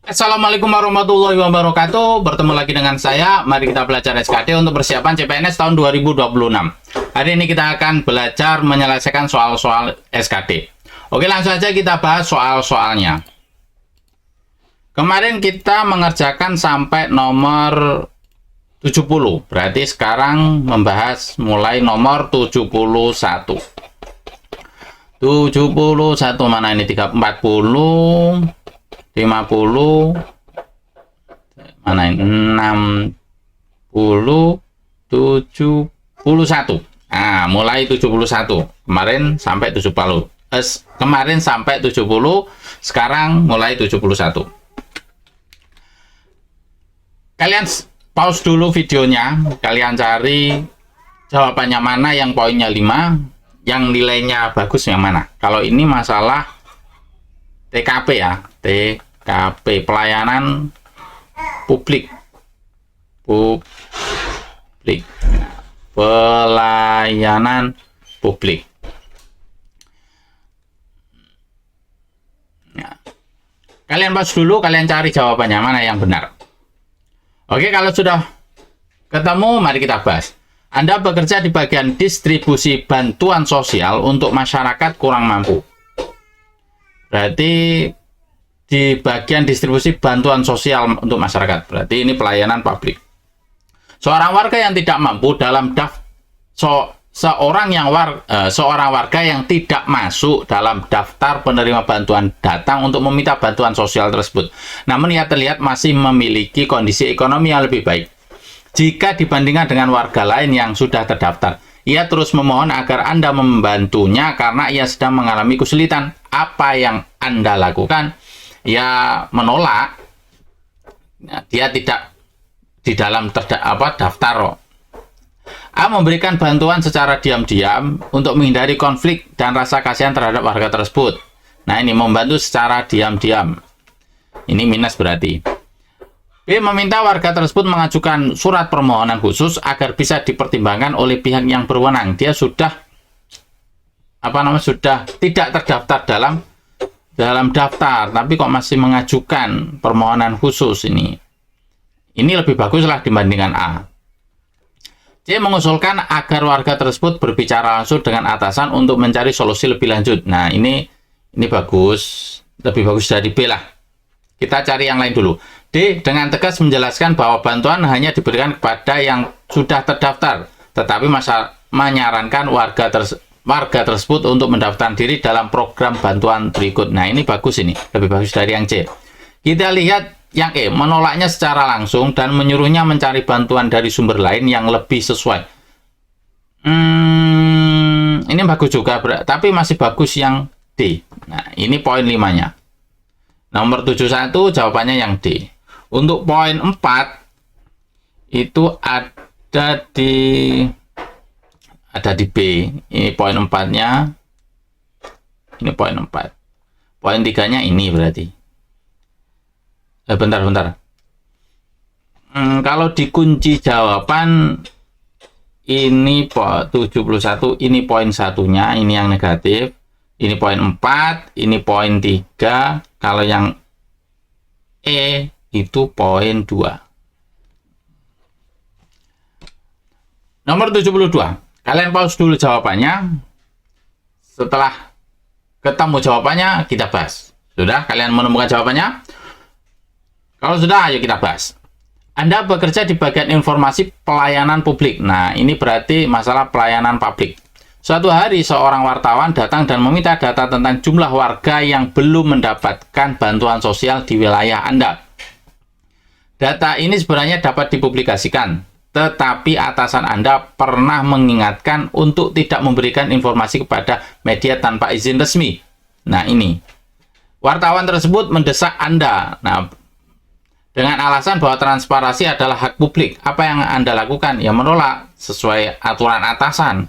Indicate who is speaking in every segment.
Speaker 1: Assalamualaikum warahmatullahi wabarakatuh. Bertemu lagi dengan saya. Mari kita belajar SKD untuk persiapan CPNS tahun 2026. Hari ini kita akan belajar menyelesaikan soal-soal SKD. Oke, langsung saja kita bahas soal-soalnya. Kemarin kita mengerjakan sampai nomor 70. Berarti sekarang membahas mulai nomor 71. 71 mana ini? 40 50 mana ini 60 71. Mulai 71. Kemarin sampai 70. Kemarin sampai 70, sekarang mulai 71. Kalian pause dulu videonya, kalian cari jawabannya mana yang poinnya 5, yang nilainya bagus yang mana. Kalau ini masalah TKP ya, TKP, pelayanan publik, pelayanan publik. Ya. Kalian pause dulu, kalian cari jawabannya mana yang benar. Oke, kalau sudah ketemu, mari kita bahas. Anda bekerja di bagian distribusi bantuan sosial untuk masyarakat kurang mampu. Berarti di bagian distribusi bantuan sosial untuk masyarakat. Berarti ini pelayanan publik. Seorang warga yang tidak mampu dalam seorang warga yang tidak masuk dalam daftar penerima bantuan datang untuk meminta bantuan sosial tersebut. Namun ia terlihat masih memiliki kondisi ekonomi yang lebih baik jika dibandingkan dengan warga lain yang sudah terdaftar. Ia terus memohon agar Anda membantunya karena ia sedang mengalami kesulitan. Apa yang Anda lakukan? Ia menolak. Dia tidak di dalam daftar. A. Memberikan bantuan secara diam-diam untuk menghindari konflik dan rasa kasihan terhadap warga tersebut. Nah, ini membantu secara diam-diam. Ini minus berarti. B. Meminta warga tersebut mengajukan surat permohonan khusus agar bisa dipertimbangkan oleh pihak yang berwenang. Dia sudah sudah tidak terdaftar dalam daftar, tapi kok masih mengajukan permohonan khusus ini. Ini lebih baguslah dibandingkan A. C. Mengusulkan agar warga tersebut berbicara langsung dengan atasan untuk mencari solusi lebih lanjut. Nah, ini bagus, lebih bagus dari B lah. Kita cari yang lain dulu. D. Dengan tegas menjelaskan bahwa bantuan hanya diberikan kepada yang sudah terdaftar, tetapi menyarankan warga tersebut untuk mendaftarkan diri dalam program bantuan berikut. Nah, ini bagus, ini lebih bagus dari yang C. Kita lihat yang E. Menolaknya secara langsung dan menyuruhnya mencari bantuan dari sumber lain yang lebih sesuai. Ini bagus juga, tapi masih bagus yang D. Nah, ini poin 5-nya. Nomor 71 jawabannya yang D. Untuk poin 4 itu ada di B. Ini poin 4-nya. Ini poin 4. Poin 3-nya ini berarti. Bentar. Kalau dikunci jawaban ini 71, ini poin 1-nya, ini yang negatif. Ini poin 4, ini poin 3. Kalau yang E itu poin 2. Nomor 72. Kalian pause dulu jawabannya. Setelah ketemu jawabannya, kita bahas. Sudah? Kalian menemukan jawabannya? Kalau sudah, ayo kita bahas. Anda bekerja di bagian informasi pelayanan publik. Nah, ini berarti masalah pelayanan publik. Suatu hari, seorang wartawan datang dan meminta data tentang jumlah warga yang belum mendapatkan bantuan sosial di wilayah Anda. Data ini sebenarnya dapat dipublikasikan, tetapi atasan Anda pernah mengingatkan untuk tidak memberikan informasi kepada media tanpa izin resmi. Nah, ini. Wartawan tersebut mendesak Anda. Nah, dengan alasan bahwa transparansi adalah hak publik. Apa yang Anda lakukan? Ya, menolak sesuai aturan atasan.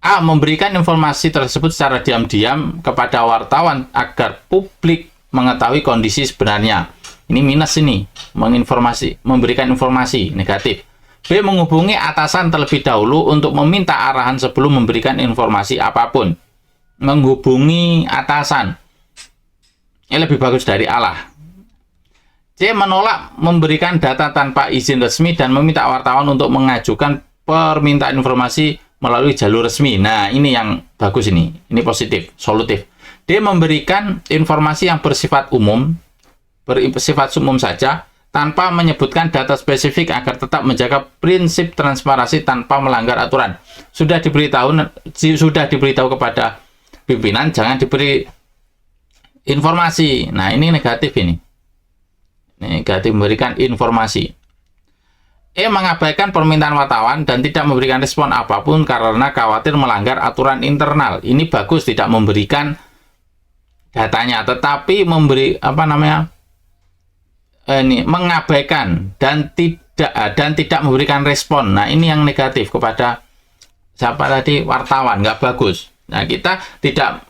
Speaker 1: A. Memberikan informasi tersebut secara diam-diam kepada wartawan agar publik mengetahui kondisi sebenarnya. Ini minus ini, memberikan informasi negatif. B. Menghubungi atasan terlebih dahulu untuk meminta arahan sebelum memberikan informasi apapun. Menghubungi atasan. Ini lebih bagus dari Allah. C. Menolak memberikan data tanpa izin resmi dan meminta wartawan untuk mengajukan permintaan informasi melalui jalur resmi. Nah, ini yang bagus ini. Ini positif, solutif. D. Memberikan informasi yang bersifat umum saja, tanpa menyebutkan data spesifik agar tetap menjaga prinsip transparansi tanpa melanggar aturan. Sudah diberitahu kepada pimpinan, jangan diberi informasi. Nah, ini negatif ini. Negatif memberikan informasi. E. Mengabaikan permintaan wartawan dan tidak memberikan respon apapun karena khawatir melanggar aturan internal. Ini bagus, tidak memberikan datanya, tetapi memberi mengabaikan dan tidak memberikan respon. Nah, ini yang negatif kepada siapa tadi, wartawan, nggak bagus. Nah, kita tidak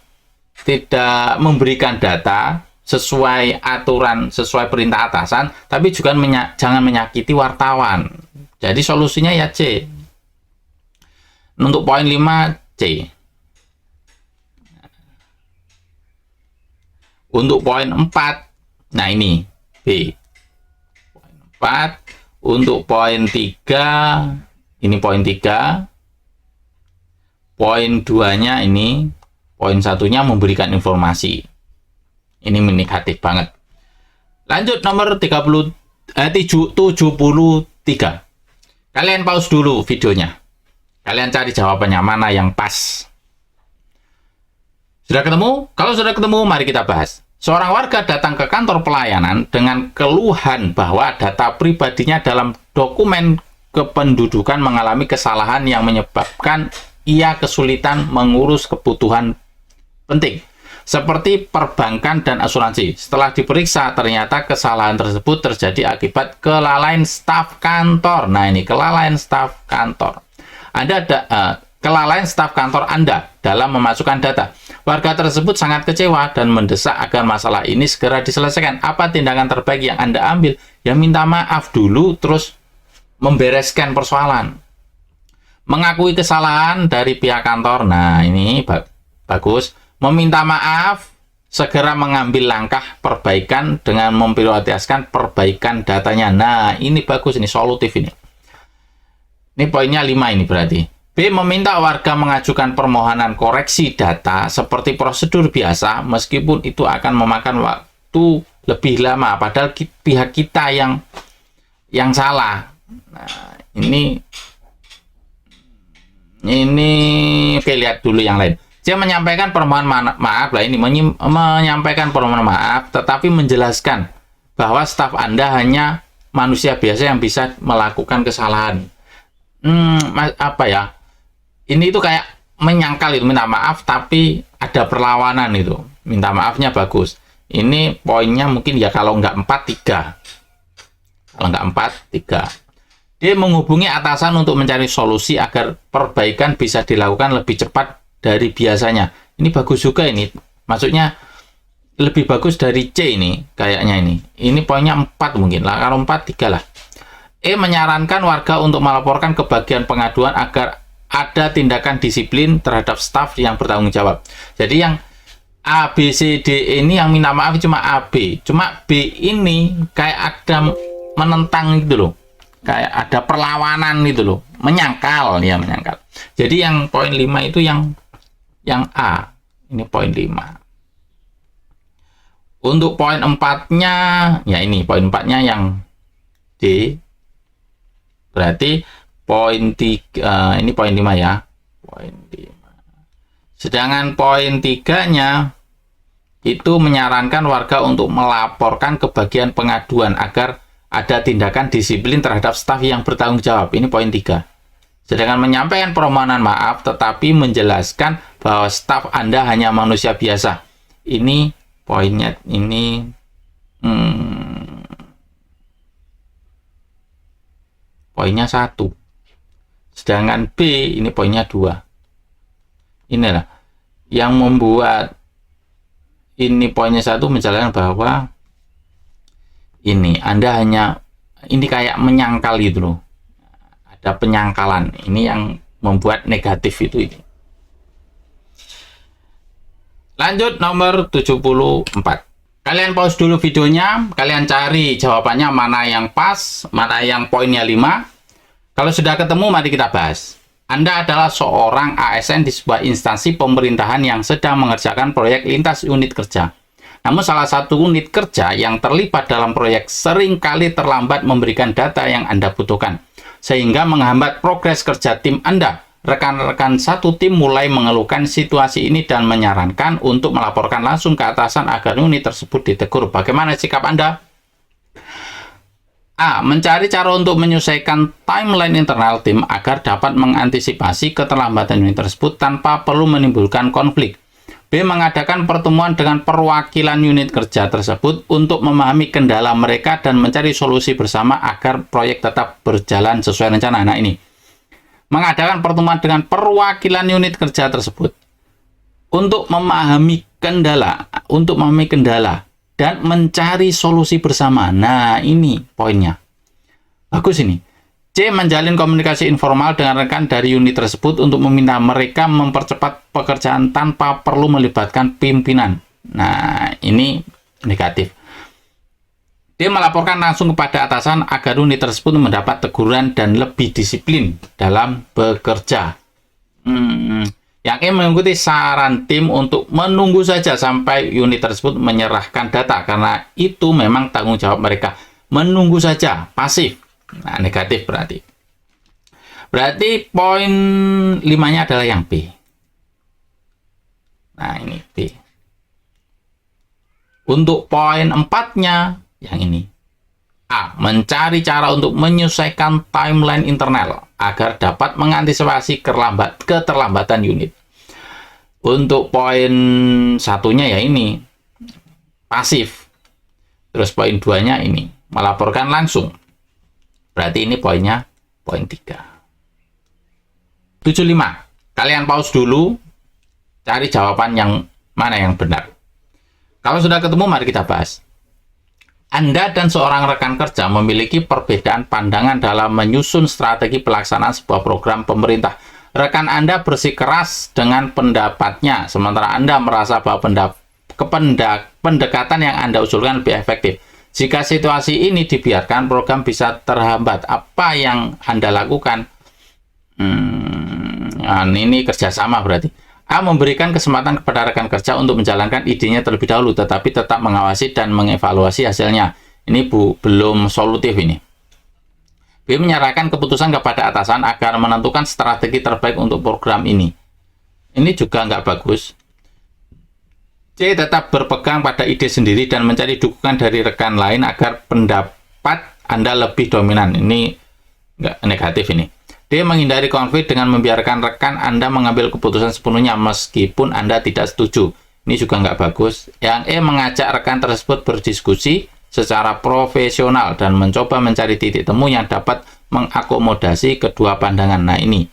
Speaker 1: memberikan data sesuai aturan, sesuai perintah atasan, tapi juga jangan menyakiti wartawan. Jadi solusinya ya C. Untuk poin 5 C. Untuk poin 4, nah ini B. 4. Untuk poin 3, ini poin 3. Poin 2-nya ini, poin 1-nya memberikan informasi. Ini negatif banget. Lanjut nomor 73. Kalian pause dulu videonya. Kalian cari jawabannya mana yang pas. Sudah ketemu? Kalau sudah ketemu, mari kita bahas. Seorang warga datang ke kantor pelayanan dengan keluhan bahwa data pribadinya dalam dokumen kependudukan mengalami kesalahan yang menyebabkan ia kesulitan mengurus kebutuhan penting, seperti perbankan dan asuransi. Setelah diperiksa, ternyata kesalahan tersebut terjadi akibat kelalaian staf kantor. Nah, ini kelalaian staf kantor. Kelalaian staf kantor Anda dalam memasukkan data. Warga tersebut sangat kecewa dan mendesak agar masalah ini segera diselesaikan. Apa tindakan terbaik yang Anda ambil? Ya, minta maaf dulu, terus membereskan persoalan. Mengakui kesalahan dari pihak kantor. Nah, ini bagus. Meminta maaf, segera mengambil langkah perbaikan dengan memprioritaskan perbaikan datanya. Nah, ini bagus, ini solutif ini. Ini poinnya 5 ini berarti. B. Meminta warga mengajukan permohonan koreksi data seperti prosedur biasa, meskipun itu akan memakan waktu lebih lama, padahal pihak kita yang salah. Nah, ini oke, lihat dulu yang lain. Saya menyampaikan permohonan maaf lah, ini menyampaikan permohonan maaf, tetapi menjelaskan bahwa staf Anda hanya manusia biasa yang bisa melakukan kesalahan. Ini itu kayak menyangkal itu, minta maaf tapi ada perlawanan itu. Minta maafnya bagus. Ini poinnya mungkin ya kalau nggak 4, 3. Kalau nggak 4, 3. Dia menghubungi atasan untuk mencari solusi agar perbaikan bisa dilakukan lebih cepat dari biasanya. Ini bagus juga ini. Maksudnya lebih bagus dari C ini kayaknya ini. Ini poinnya 4 mungkin lah. Kalau 4, 3 lah. E. Menyarankan warga untuk melaporkan ke bagian pengaduan agar ada tindakan disiplin terhadap staf yang bertanggung jawab. Jadi yang A, B, C, D ini yang minta maaf cuma A, B. Cuma B ini kayak ada menentang gitu loh. Kayak ada perlawanan gitu loh. Menyangkal, ya menyangkal. Jadi yang poin 5 itu yang A. Ini poin 5. Untuk poin 4-nya, ya ini poin 4-nya yang D. Berarti poin 3, ini poin 5 ya. Poin 5. Sedangkan poin 3-nya itu menyarankan warga untuk melaporkan ke bagian pengaduan agar ada tindakan disiplin terhadap staf yang bertanggung jawab. Ini poin 3. Sedangkan menyampaikan permohonan maaf tetapi menjelaskan bahwa staf Anda hanya manusia biasa. Ini poinnya ini poinnya 1. Sedangkan B ini poinnya 2. Inilah yang membuat ini poinnya 1 menjelaskan bahwa ini Anda hanya ini kayak menyangkal gitu loh. Ada penyangkalan. Ini yang membuat negatif itu ini. Lanjut nomor 74. Kalian pause dulu videonya, kalian cari jawabannya mana yang pas, mana yang poinnya 5. Kalau sudah ketemu, mari kita bahas. Anda adalah seorang ASN di sebuah instansi pemerintahan yang sedang mengerjakan proyek lintas unit kerja. Namun salah satu unit kerja yang terlibat dalam proyek seringkali terlambat memberikan data yang Anda butuhkan, sehingga menghambat progres kerja tim Anda. Rekan-rekan satu tim mulai mengeluhkan situasi ini dan menyarankan untuk melaporkan langsung ke atasan agar unit tersebut ditegur. Bagaimana sikap Anda? A. Mencari cara untuk menyesuaikan timeline internal tim agar dapat mengantisipasi keterlambatan unit tersebut tanpa perlu menimbulkan konflik. B. Mengadakan pertemuan dengan perwakilan unit kerja tersebut untuk memahami kendala mereka dan mencari solusi bersama agar proyek tetap berjalan sesuai rencana. Nah ini, mengadakan pertemuan dengan perwakilan unit kerja tersebut untuk memahami kendala, dan mencari solusi bersama. Nah, ini poinnya. Bagus ini. C. Menjalin komunikasi informal dengan rekan dari unit tersebut untuk meminta mereka mempercepat pekerjaan tanpa perlu melibatkan pimpinan. Nah, ini negatif. D. Melaporkan langsung kepada atasan agar unit tersebut mendapat teguran dan lebih disiplin dalam bekerja. Yang E. Mengikuti saran tim untuk menunggu saja sampai unit tersebut menyerahkan data, karena itu memang tanggung jawab mereka. Menunggu saja, pasif. Nah, negatif berarti. Berarti poin 5-nya adalah yang B. Nah, ini B. Untuk poin 4-nya, yang ini. A. Mencari cara untuk menyesuaikan timeline internal agar dapat mengantisipasi keterlambatan unit. Untuk poin 1-nya ya ini, pasif. Terus poin 2-nya ini, melaporkan langsung. Berarti ini poinnya, poin 3. 75. Kalian pause dulu, cari jawaban yang mana yang benar. Kalau sudah ketemu, mari kita bahas. Anda dan seorang rekan kerja memiliki perbedaan pandangan dalam menyusun strategi pelaksanaan sebuah program pemerintah. Rekan Anda bersikeras dengan pendapatnya, sementara Anda merasa bahwa pendekatan yang Anda usulkan lebih efektif. Jika situasi ini dibiarkan, program bisa terhambat. Apa yang Anda lakukan? Ini kerjasama berarti. A. Memberikan kesempatan kepada rekan kerja untuk menjalankan idenya terlebih dahulu, tetapi tetap mengawasi dan mengevaluasi hasilnya. Ini belum solutif ini. B. Menyerahkan keputusan kepada atasan agar menentukan strategi terbaik untuk program ini. Ini juga nggak bagus. C. Tetap berpegang pada ide sendiri dan mencari dukungan dari rekan lain agar pendapat Anda lebih dominan. Ini nggak negatif ini. D. Menghindari konflik dengan membiarkan rekan Anda mengambil keputusan sepenuhnya meskipun Anda tidak setuju. Ini juga nggak bagus. Yang E. Mengajak rekan tersebut berdiskusi secara profesional dan mencoba mencari titik temu yang dapat mengakomodasi kedua pandangan. Nah ini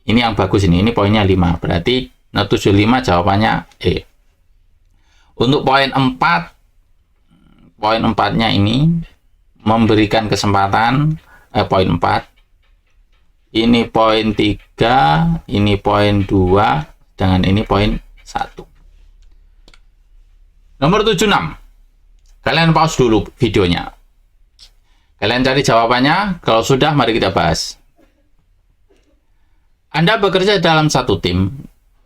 Speaker 1: yang bagus ini poinnya 5. Berarti 75 jawabannya E. Untuk poin 4-nya ini memberikan kesempatan, poin 4. Ini poin 3, ini poin 2, dengan ini poin 1. Nomor 76. Kalian pause dulu videonya. Kalian cari jawabannya. Kalau sudah, mari kita bahas. Anda bekerja dalam satu tim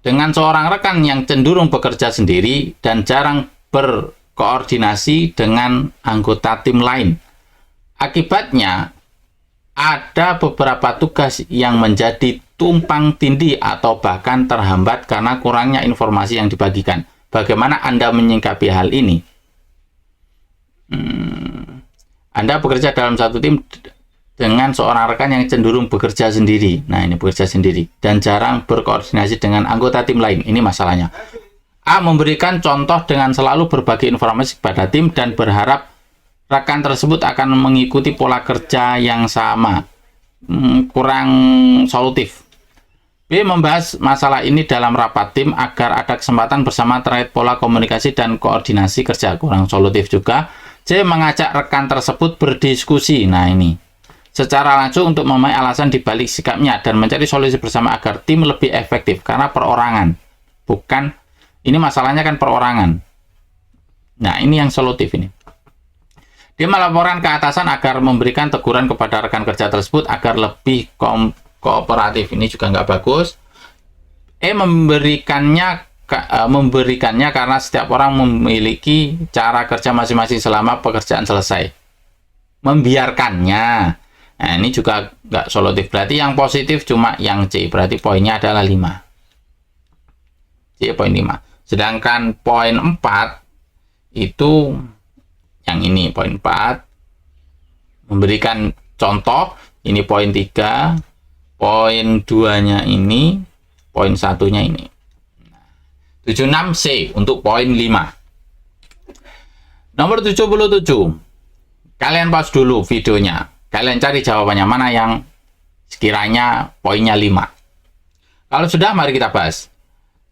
Speaker 1: dengan seorang rekan yang cenderung bekerja sendiri dan jarang berkoordinasi dengan anggota tim lain. Akibatnya, ada beberapa tugas yang menjadi tumpang tindih atau bahkan terhambat karena kurangnya informasi yang dibagikan. Bagaimana Anda menyikapi hal ini? Anda bekerja dalam satu tim dengan seorang rekan yang cenderung bekerja sendiri. Nah, ini bekerja sendiri. Dan jarang berkoordinasi dengan anggota tim lain. Ini masalahnya. A. Memberikan contoh dengan selalu berbagi informasi kepada tim dan berharap rekan tersebut akan mengikuti pola kerja yang sama. Kurang solutif. B. Membahas masalah ini dalam rapat tim agar ada kesempatan bersama terkait pola komunikasi dan koordinasi kerja. Kurang solutif juga. C. Mengajak rekan tersebut berdiskusi. Nah ini, secara langsung untuk memahami alasan dibalik sikapnya dan mencari solusi bersama agar tim lebih efektif. Karena perorangan. Bukan, ini masalahnya kan perorangan. Nah, ini yang solutif ini. Dia melaporkan ke atasan agar memberikan teguran kepada rekan kerja tersebut agar lebih kooperatif. Ini juga nggak bagus. Memberikannya karena setiap orang memiliki cara kerja masing-masing selama pekerjaan selesai. Membiarkannya. Nah, ini juga nggak solutif. Berarti yang positif cuma yang C. Berarti poinnya adalah 5. C poin 5. Sedangkan poin 4 itu yang ini poin 4 memberikan contoh, ini poin 3, poin 2-nya ini, poin 1-nya ini. 76C untuk poin 5. Nomor 77. Kalian pause dulu videonya. Kalian cari jawabannya mana yang sekiranya poinnya 5. Kalau sudah, mari kita bahas.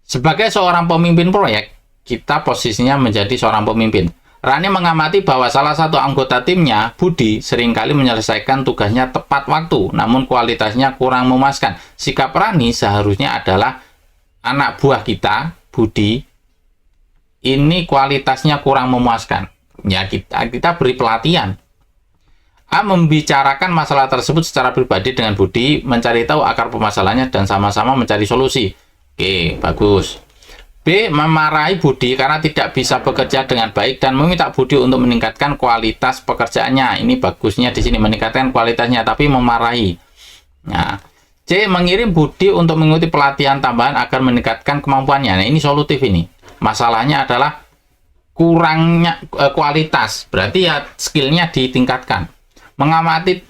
Speaker 1: Sebagai seorang pemimpin proyek, kita posisinya menjadi seorang pemimpin. Rani mengamati bahwa salah satu anggota timnya, Budi, seringkali menyelesaikan tugasnya tepat waktu, namun kualitasnya kurang memuaskan. Sikap Rani seharusnya adalah anak buah kita, Budi, ini kualitasnya kurang memuaskan. Ya, kita beri pelatihan. A. Membicarakan masalah tersebut secara pribadi dengan Budi, mencari tahu akar permasalahannya, dan sama-sama mencari solusi. Oke, bagus. B. Memarahi Budi karena tidak bisa bekerja dengan baik dan meminta Budi untuk meningkatkan kualitas pekerjaannya. Ini bagusnya di sini meningkatkan kualitasnya, tapi memarahi. Nah, C. Mengirim Budi untuk mengikuti pelatihan tambahan agar meningkatkan kemampuannya. Nah, ini solutif ini. Masalahnya adalah kurangnya kualitas. Berarti ya skillnya ditingkatkan.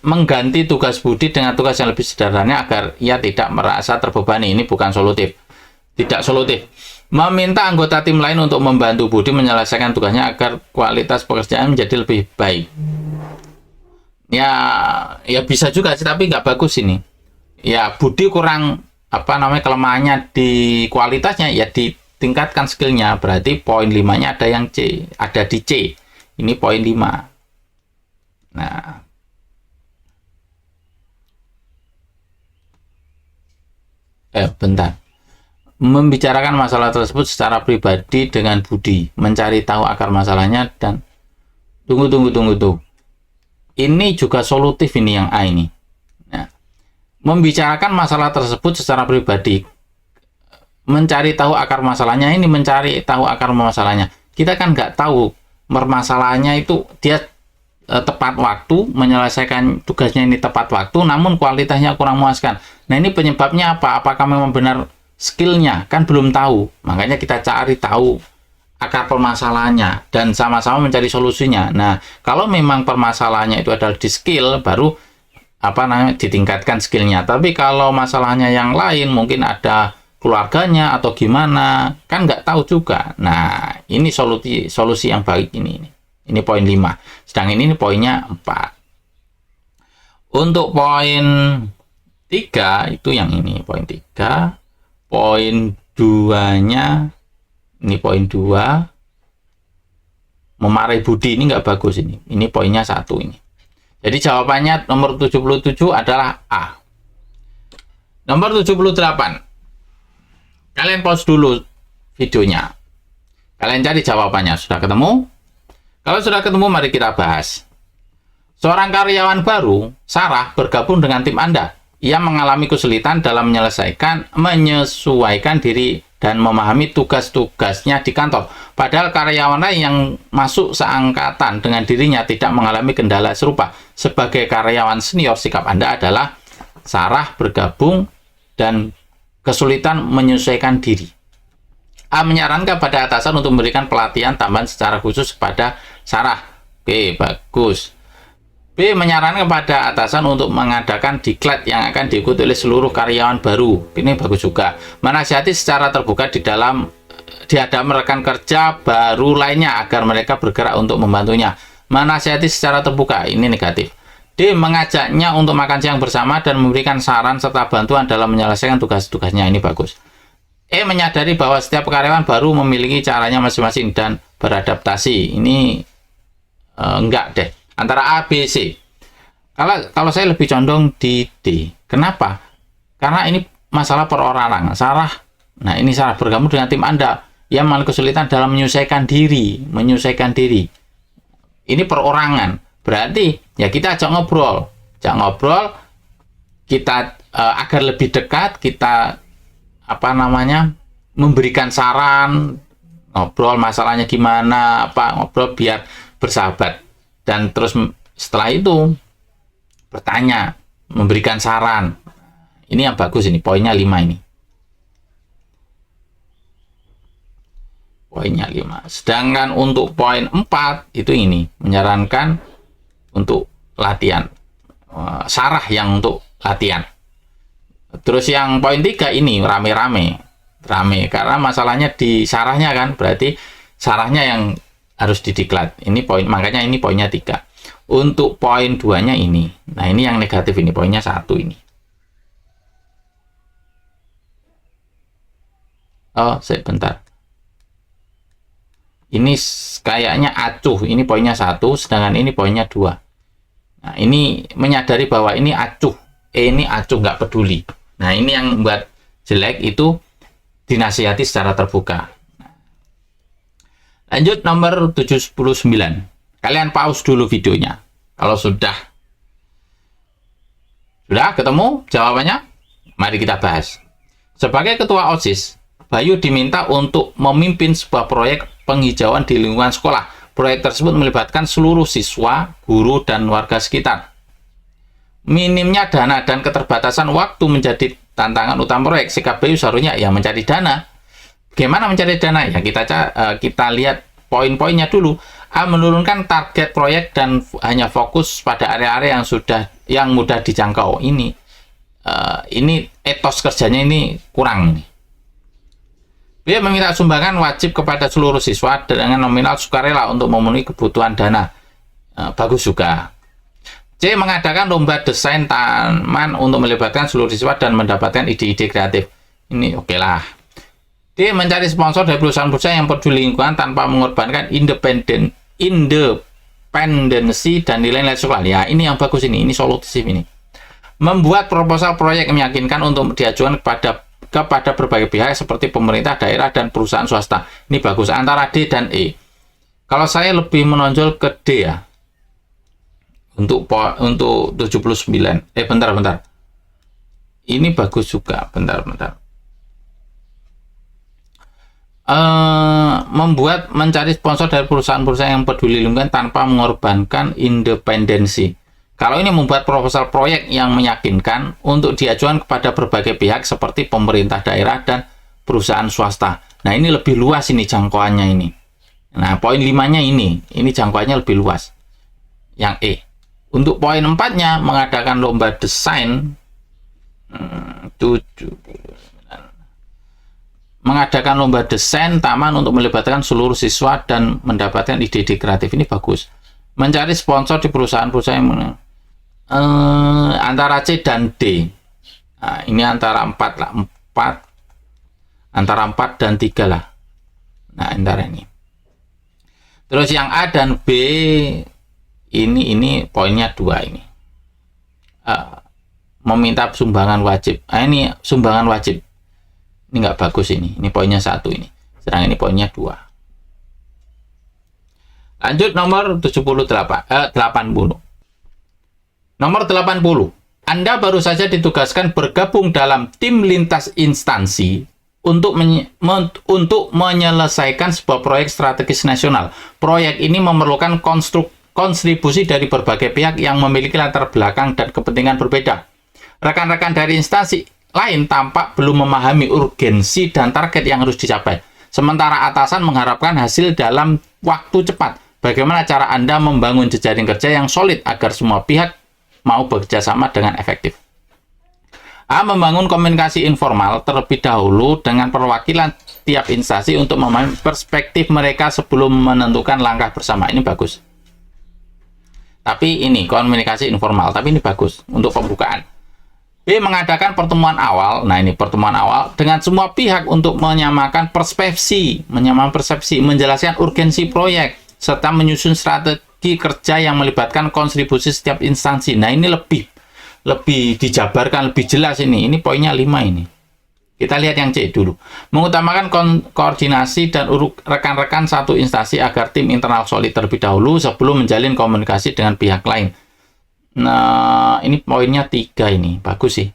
Speaker 1: Mengganti tugas Budi dengan tugas yang lebih sederhana agar ia tidak merasa terbebani. Ini bukan solutif. Tidak solutif. Meminta anggota tim lain untuk membantu Budi menyelesaikan tugasnya agar kualitas pekerjaan menjadi lebih baik. Ya bisa juga sih, tapi nggak bagus ini. Ya, Budi kurang kelemahannya di kualitasnya, ya ditingkatkan skillnya. Berarti poin 5-nya ada yang C, ada di C. Ini poin 5. Nah, bentar. Membicarakan masalah tersebut secara pribadi dengan Budi, mencari tahu akar masalahnya, dan tunggu. Ini juga solutif ini yang A ini. Nah, membicarakan masalah tersebut secara pribadi, mencari tahu akar masalahnya, ini mencari tahu akar masalahnya. Kita kan nggak tahu permasalahannya itu dia tepat waktu, menyelesaikan tugasnya ini tepat waktu, namun kualitasnya kurang memuaskan. Nah, ini penyebabnya apa? Apakah memang benar skillnya? Kan belum tahu. Makanya kita cari tahu akar permasalahannya dan sama-sama mencari solusinya. Nah, kalau memang permasalahannya itu adalah di skill, baru ditingkatkan skillnya. Tapi kalau masalahnya yang lain, mungkin ada keluarganya atau gimana, kan nggak tahu juga. Nah, ini solusi yang baik ini. Ini poin 5. Sedangkan ini poinnya 4. Untuk poin 3 itu yang ini, poin 3. Poin 2-nya, ini poin 2, memarahi Budi, ini nggak bagus ini. Ini poinnya 1 ini. Jadi jawabannya nomor 77 adalah A. Nomor 78. Kalian pause dulu videonya. Kalian cari jawabannya. Sudah ketemu? Kalau sudah ketemu, mari kita bahas. Seorang karyawan baru, Sarah, bergabung dengan tim Anda. Ia mengalami kesulitan dalam menyesuaikan diri dan memahami tugas-tugasnya di kantor. Padahal karyawan lain yang masuk seangkatan dengan dirinya tidak mengalami kendala serupa. Sebagai karyawan senior, sikap Anda adalah Sarah bergabung dan kesulitan menyesuaikan diri. A. Menyarankan pada atasan untuk memberikan pelatihan tambahan secara khusus kepada Sarah. Oke, bagus. B. Menyarankan kepada atasan untuk mengadakan diklat yang akan diikuti oleh seluruh karyawan baru. Ini bagus juga. Menasihati secara terbuka di hadapan rekan kerja baru lainnya agar mereka bergerak untuk membantunya. Menasihati secara terbuka, ini negatif. D. Mengajaknya untuk makan siang bersama dan memberikan saran serta bantuan dalam menyelesaikan tugas-tugasnya. Ini bagus. E. Menyadari bahwa setiap karyawan baru memiliki caranya masing-masing dan beradaptasi. Ini enggak deh. Antara A, B, C. Kalau saya lebih condong di D. Kenapa? Karena ini masalah perorangan. Sarah bergabung dengan tim Anda. ia mengalami kesulitan dalam menyesuaikan diri. Ini perorangan. Berarti ya kita ajak ngobrol, kita agar lebih dekat, kita memberikan saran, ngobrol masalahnya gimana, ngobrol biar bersahabat. Dan terus setelah itu bertanya, memberikan saran. Ini yang bagus ini, poinnya 5 ini. Poinnya 5. Sedangkan untuk poin 4 itu ini, menyarankan untuk latihan. Sarah yang untuk latihan. Terus yang poin 3 ini rame karena masalahnya di sarahnya kan, berarti sarahnya yang harus didiklat. Ini poin, makanya ini poinnya 3. Untuk poin 2-nya ini. Nah, ini yang negatif ini, poinnya 1 ini. Oh, sebentar. Ini kayaknya acuh, ini poinnya 1, sedangkan ini poinnya 2. Nah, ini menyadari bahwa ini acuh. Ini acuh, nggak peduli. Nah, ini yang membuat jelek, itu dinasihati secara terbuka. Lanjut nomor 79. Kalian pause dulu videonya. Kalau sudah ketemu jawabannya, mari kita bahas. Sebagai ketua OSIS, Bayu diminta untuk memimpin sebuah proyek penghijauan di lingkungan sekolah. Proyek tersebut melibatkan seluruh siswa, guru, dan warga sekitar. Minimnya dana dan keterbatasan waktu menjadi tantangan utama proyek. Sikap Bayu seharusnya ya mencari dana. Bagaimana mencari dana? Ya kita lihat poin-poinnya dulu. A. Menurunkan target proyek dan hanya fokus pada area-area yang mudah dijangkau. Ini etos kerjanya ini kurang nih. B. Meminta sumbangan wajib kepada seluruh siswa dengan nominal sukarela untuk memenuhi kebutuhan dana. Bagus juga. C. Mengadakan lomba desain taman untuk melibatkan seluruh siswa dan mendapatkan ide-ide kreatif. Ini oke lah. D. Mencari sponsor dari perusahaan-perusahaan yang peduli lingkungan tanpa mengorbankan independensi dan nilai-nilai sekolah. Ya, ini yang bagus ini solutif ini. Membuat proposal proyek yang meyakinkan untuk diajukan kepada berbagai pihak seperti pemerintah, daerah, dan perusahaan swasta. Ini bagus, antara D dan E. Kalau saya lebih menonjol ke D ya. Untuk 79. Bentar. Ini bagus juga. Bentar. Mencari sponsor dari perusahaan-perusahaan yang peduli lingkungan tanpa mengorbankan independensi. Kalau ini membuat proposal proyek yang meyakinkan untuk diajukan kepada berbagai pihak seperti pemerintah daerah dan perusahaan swasta. Nah, ini lebih luas ini jangkauannya ini. Nah, poin 5-nya ini jangkauannya lebih luas. Yang E. Untuk poin 4-nya, mengadakan lomba desain. Mengadakan lomba desain taman untuk melibatkan seluruh siswa dan mendapatkan ide-ide kreatif. Ini bagus. Mencari sponsor di perusahaan-perusahaan yang antara C dan D. Nah, ini antara 4 lah. Antara 4 dan 3 lah. Nah, antara ini. Terus yang A dan B ini poinnya 2 ini. Meminta sumbangan wajib. Ini sumbangan wajib. Ini nggak bagus ini. Ini poinnya 1 ini. Sedangkan ini poinnya 2. Lanjut nomor 80. Nomor 80. Anda baru saja ditugaskan bergabung dalam tim lintas instansi untuk menyelesaikan sebuah proyek strategis nasional. Proyek ini memerlukan kontribusi dari berbagai pihak yang memiliki latar belakang dan kepentingan berbeda. Rekan-rekan dari instansi lain tampak belum memahami urgensi dan target yang harus dicapai. Sementara atasan mengharapkan hasil dalam waktu cepat. Bagaimana cara Anda membangun jejaring kerja yang solid agar semua pihak mau bekerja sama dengan efektif? A. Membangun komunikasi informal terlebih dahulu dengan perwakilan tiap instansi untuk memahami perspektif mereka sebelum menentukan langkah bersama. Ini bagus. Tapi ini komunikasi informal, tapi ini bagus untuk pembukaan. B. Mengadakan pertemuan awal. Nah, ini pertemuan awal dengan semua pihak untuk menyamakan persepsi, menjelaskan urgensi proyek, serta menyusun strategi kerja yang melibatkan kontribusi setiap instansi. Nah, ini lebih dijabarkan, lebih jelas ini. Ini poinnya 5 ini. Kita lihat yang C dulu. Mengutamakan koordinasi dan rekan-rekan satu instansi agar tim internal solid terlebih dahulu sebelum menjalin komunikasi dengan pihak lain. Nah, ini poinnya 3 ini. Bagus sih.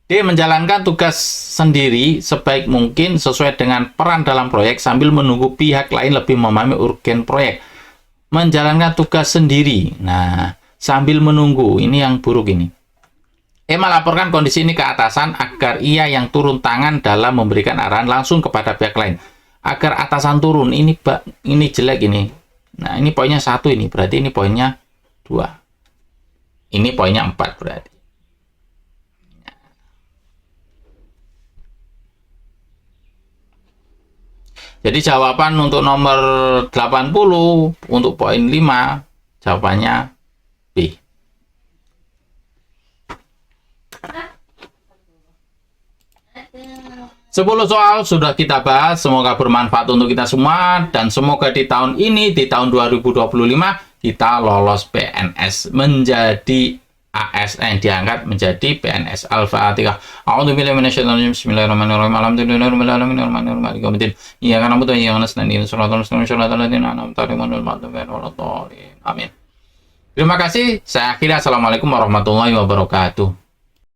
Speaker 1: D. Menjalankan tugas sendiri sebaik mungkin sesuai dengan peran dalam proyek sambil menunggu pihak lain lebih memahami urgen proyek. Menjalankan tugas sendiri. Nah, sambil menunggu. Ini yang buruk ini. E. Melaporkan kondisi ini ke atasan agar ia yang turun tangan dalam memberikan arahan langsung kepada pihak lain. Agar atasan turun. Ini jelek ini. Nah, ini poinnya 1 ini. Berarti ini poinnya 2. Ini poinnya 4 berarti. Jadi jawaban untuk nomor 80 untuk poin 5 jawabannya B. Sepuluh soal sudah kita bahas, semoga bermanfaat untuk kita semua dan semoga di tahun ini, di tahun 2025 kita lolos PNS menjadi ASN, diangkat menjadi PNS. Al-Fatihah. A'udzubillahi minasyaitonir rajim. Bismillahirrahmanirrahim. Alhamdulillahirabbil alamin arrahmanirrahim maliki yaumiddin. Iyyaka na'budu wa iyyaka nasta'in. Shiratal mustaqim shiratal ladzina an'amta 'alaihim ghairil maghdubi 'alaihim waladdallin. Amin. Terima kasih. Saya akhiri. Assalamualaikum warahmatullahi wabarakatuh.